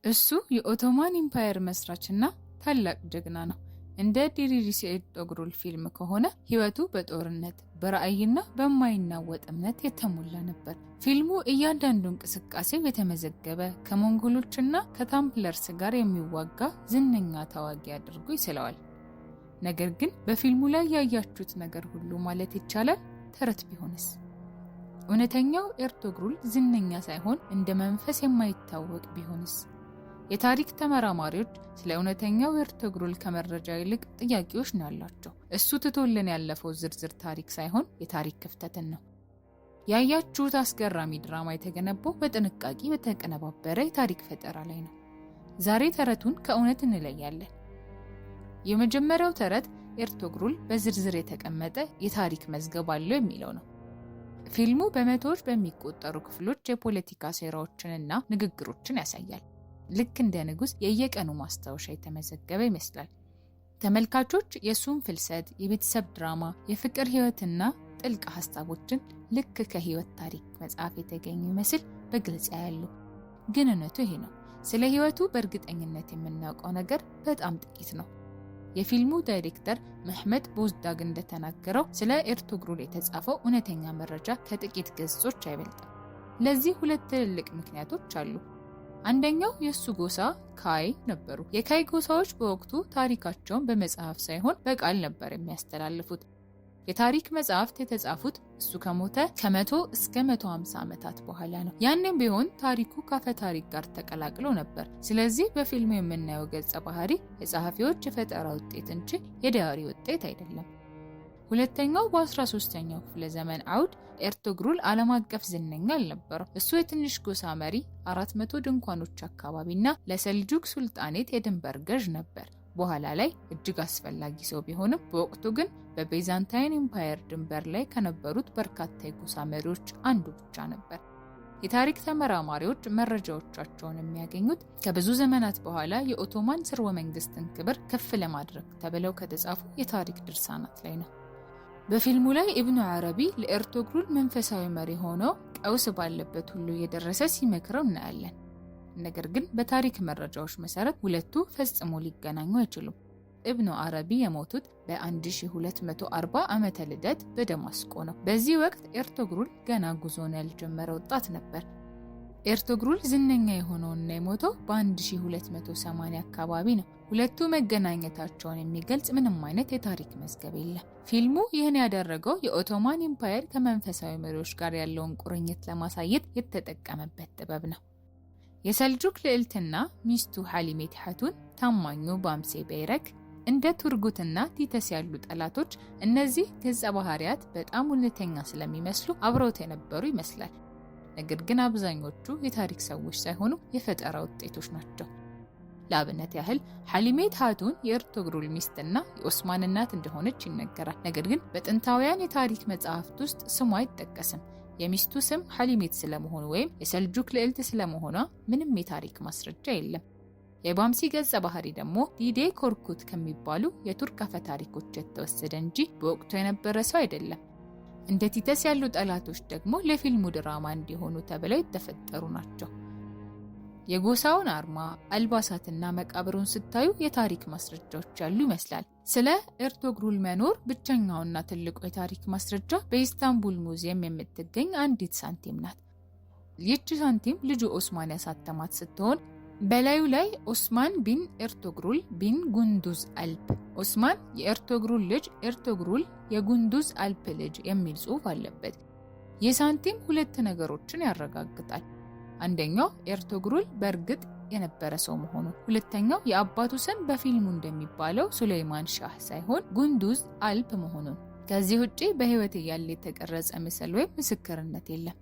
እሱ የኦቶማን ኢምፓየር መስራችና ታላቅ ጀግና ነው። እንደ ዲሪሪስ ኤርቶግሩል ፊልም ከሆነ ህይወቱ በጦርነት በራእይና በማይናወጥ እምነት የተሞላ ነበር። ፊልሙ እያንዳንዱ እንቅስቃሴው የተመዘገበ ከሞንጎሎችና ከታምፕለርስ ጋር የሚዋጋ ዝነኛ ተዋጊ አድርጎ ይስለዋል። ነገር ግን በፊልሙ ላይ ያያችሁት ነገር ሁሉ ማለት ይቻላል ተረት ቢሆንስ? እውነተኛው ኤርቶግሩል ዝነኛ ሳይሆን እንደ መንፈስ የማይታወቅ ቢሆንስ? የታሪክ ተመራማሪዎች ስለ እውነተኛው ኤርቶግሩል ከመረጃ ይልቅ ጥያቄዎች ነው ያላቸው። እሱ ትቶልን ያለፈው ዝርዝር ታሪክ ሳይሆን የታሪክ ክፍተትን ነው። ያያችሁት አስገራሚ ድራማ የተገነባው በጥንቃቄ በተቀነባበረ የታሪክ ፈጠራ ላይ ነው። ዛሬ ተረቱን ከእውነት እንለያለን። የመጀመሪያው ተረት ኤርቶግሩል በዝርዝር የተቀመጠ የታሪክ መዝገብ አለው የሚለው ነው። ፊልሙ በመቶዎች በሚቆጠሩ ክፍሎች የፖለቲካ ሴራዎችንና ንግግሮችን ያሳያል። ልክ እንደ ንጉስ የየቀኑ ማስታወሻ የተመዘገበ ይመስላል። ተመልካቾች የሱን ፍልሰት፣ የቤተሰብ ድራማ፣ የፍቅር ህይወትና ጥልቅ ሐሳቦችን ልክ ከህይወት ታሪክ መጽሐፍ የተገኘ ይመስል በግልጽ ያያሉ። ግን እውነቱ ይሄ ነው። ስለ ህይወቱ በእርግጠኝነት የምናውቀው ነገር በጣም ጥቂት ነው። የፊልሙ ዳይሬክተር መህመድ ቦዝዳግ እንደተናገረው ስለ ኤርቶግሩል የተጻፈው እውነተኛ መረጃ ከጥቂት ገጾች አይበልጥም። ለዚህ ሁለት ትልልቅ ምክንያቶች አሉ። አንደኛው የሱ ጎሳ ካይ ነበሩ። የካይ ጎሳዎች በወቅቱ ታሪካቸውን በመጽሐፍ ሳይሆን በቃል ነበር የሚያስተላልፉት። የታሪክ መጽሐፍት የተጻፉት እሱ ከሞተ ከ100 እስከ 150 ዓመታት በኋላ ነው። ያንም ቢሆን ታሪኩ ካፈ ታሪክ ጋር ተቀላቅሎ ነበር። ስለዚህ በፊልሙ የምናየው ገጸ ባህሪ የጸሐፊዎች የፈጠራ ውጤት እንጂ የዳያሪ ውጤት አይደለም። ሁለተኛው በ13ኛው ክፍለ ዘመን አውድ ኤርቶግሩል ዓለም አቀፍ ዝነኛ አልነበረም። እሱ የትንሽ ጎሳ መሪ፣ 400 ድንኳኖች አካባቢና ለሰልጁክ ሱልጣኔት የድንበር ገዥ ነበር። በኋላ ላይ እጅግ አስፈላጊ ሰው ቢሆንም በወቅቱ ግን በቤዛንታይን ኢምፓየር ድንበር ላይ ከነበሩት በርካታ የጎሳ መሪዎች አንዱ ብቻ ነበር። የታሪክ ተመራማሪዎች መረጃዎቻቸውን የሚያገኙት ከብዙ ዘመናት በኋላ የኦቶማን ስርወ መንግስትን ክብር ከፍ ለማድረግ ተብለው ከተጻፉ የታሪክ ድርሳናት ላይ ነው። በፊልሙ ላይ ኢብኑ አረቢ ለኤርቶግሩል መንፈሳዊ መሪ ሆኖ ቀውስ ባለበት ሁሉ እየደረሰ ሲመክረው እናያለን። ነገር ግን በታሪክ መረጃዎች መሰረት ሁለቱ ፈጽሞ ሊገናኙ አይችሉም። ኢብኑ አረቢ የሞቱት በ1240 ዓመተ ልደት በደማስቆ ነው። በዚህ ወቅት ኤርቶግሩል ገና ጉዞን ያልጀመረ ወጣት ነበር። ኤርቶግሩል ዝነኛ የሆነውና የሞተው በ1280 አካባቢ ነው። ሁለቱ መገናኘታቸውን የሚገልጽ ምንም አይነት የታሪክ መዝገብ የለም። ፊልሙ ይህን ያደረገው የኦቶማን ኢምፓየር ከመንፈሳዊ መሪዎች ጋር ያለውን ቁርኝት ለማሳየት የተጠቀመበት ጥበብ ነው። የሰልጁክ ልዕልትና ሚስቱ ሐሊሜት ሐቱን፣ ታማኙ ባምሴ በይረክ፣ እንደ ቱርጉትና ቲተስ ያሉ ጠላቶች እነዚህ ገጸ ባህሪያት በጣም እውነተኛ ስለሚመስሉ አብረውት የነበሩ ይመስላል። ነገር ግን አብዛኞቹ የታሪክ ሰዎች ሳይሆኑ የፈጠራ ውጤቶች ናቸው። ለአብነት ያህል ሐሊሜት ሐቱን የኤርቶግሩል ሚስትና የኦስማን እናት እንደሆነች ይነገራል። ነገር ግን በጥንታውያን የታሪክ መጽሐፍት ውስጥ ስሟ አይጠቀስም። የሚስቱ ስም ሐሊሜት ስለመሆኑ ወይም የሰልጁክ ልዕልት ስለመሆኗ ምንም የታሪክ ማስረጃ የለም። የባምሲ ገጸ ባህሪ ደግሞ ዲዴ ኮርኩት ከሚባሉ የቱርክ አፈ ታሪኮች የተወሰደ እንጂ በወቅቱ የነበረ ሰው አይደለም። እንደ ቲተስ ያሉ ጠላቶች ደግሞ ለፊልሙ ድራማ እንዲሆኑ ተብለው የተፈጠሩ ናቸው። የጎሳውን አርማ፣ አልባሳትና መቃብሩን ስታዩ የታሪክ ማስረጃዎች ያሉ ይመስላል። ስለ ኤርቶግሩል መኖር ብቸኛውና ትልቁ የታሪክ ማስረጃ በኢስታንቡል ሙዚየም የምትገኝ አንዲት ሳንቲም ናት። ይህች ሳንቲም ልጁ ኦስማን ያሳተማት ስትሆን በላዩ ላይ ኦስማን ቢን ኤርቶግሩል ቢን ጉንዱዝ አልፕ፣ ኦስማን የኤርቶግሩል ልጅ፣ ኤርቶግሩል የጉንዱዝ አልፕ ልጅ የሚል ጽሑፍ አለበት። ይህ ሳንቲም ሁለት ነገሮችን ያረጋግጣል። አንደኛው ኤርቶግሩል በእርግጥ የነበረ ሰው መሆኑ፣ ሁለተኛው የአባቱ ስም በፊልሙ እንደሚባለው ሱሌይማን ሻህ ሳይሆን ጉንዱዝ አልፕ መሆኑን። ከዚህ ውጪ በህይወት ያለ የተቀረጸ ምስል ወይም ምስክርነት የለም።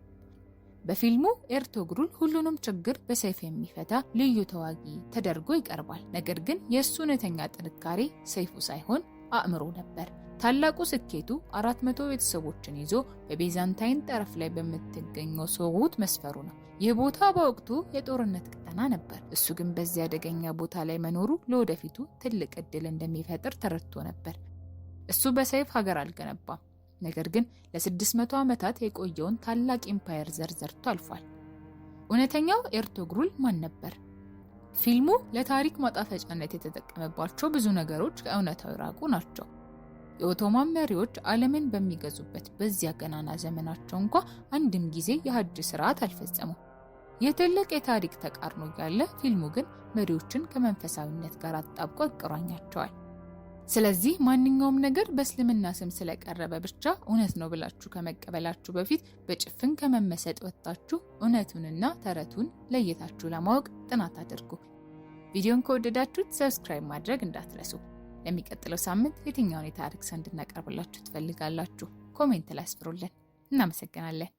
በፊልሙ ኤርቶግሩል ሁሉንም ችግር በሰይፍ የሚፈታ ልዩ ተዋጊ ተደርጎ ይቀርባል። ነገር ግን የእሱ እውነተኛ ጥንካሬ ሰይፉ ሳይሆን አእምሮ ነበር። ታላቁ ስኬቱ 400 ቤተሰቦችን ይዞ በቤዛንታይን ጠረፍ ላይ በምትገኘው ሶጉት መስፈሩ ነው። ይህ ቦታ በወቅቱ የጦርነት ቀጠና ነበር። እሱ ግን በዚህ አደገኛ ቦታ ላይ መኖሩ ለወደፊቱ ትልቅ እድል እንደሚፈጥር ተረድቶ ነበር። እሱ በሰይፍ ሀገር አልገነባም፣ ነገር ግን ለ600 ዓመታት የቆየውን ታላቅ ኢምፓየር ዘርዝርቶ አልፏል። እውነተኛው ኤርቶግሩል ማን ነበር? ፊልሙ ለታሪክ ማጣፈጫነት የተጠቀመባቸው ብዙ ነገሮች ከእውነታው የራቁ ናቸው። የኦቶማን መሪዎች ዓለምን በሚገዙበት በዚያ ገናና ዘመናቸው እንኳ አንድም ጊዜ የሐጅ ስርዓት አልፈጸሙም። የትልቅ የታሪክ ተቃርኖ ያለ ፊልሙ ግን መሪዎችን ከመንፈሳዊነት ጋር አጣብቆ ያቆራኛቸዋል። ስለዚህ ማንኛውም ነገር በእስልምና ስም ስለቀረበ ብቻ እውነት ነው ብላችሁ ከመቀበላችሁ በፊት በጭፍን ከመመሰጥ ወጥታችሁ እውነቱንና ተረቱን ለይታችሁ ለማወቅ ጥናት አድርጉ። ቪዲዮን ከወደዳችሁት ሰብስክራይብ ማድረግ እንዳትረሱ። ለሚቀጥለው ሳምንት የትኛውን የታሪክ ሰው እንድናቀርብላችሁ ትፈልጋላችሁ? ኮሜንት ላይ አስፍሩልን። እናመሰግናለን።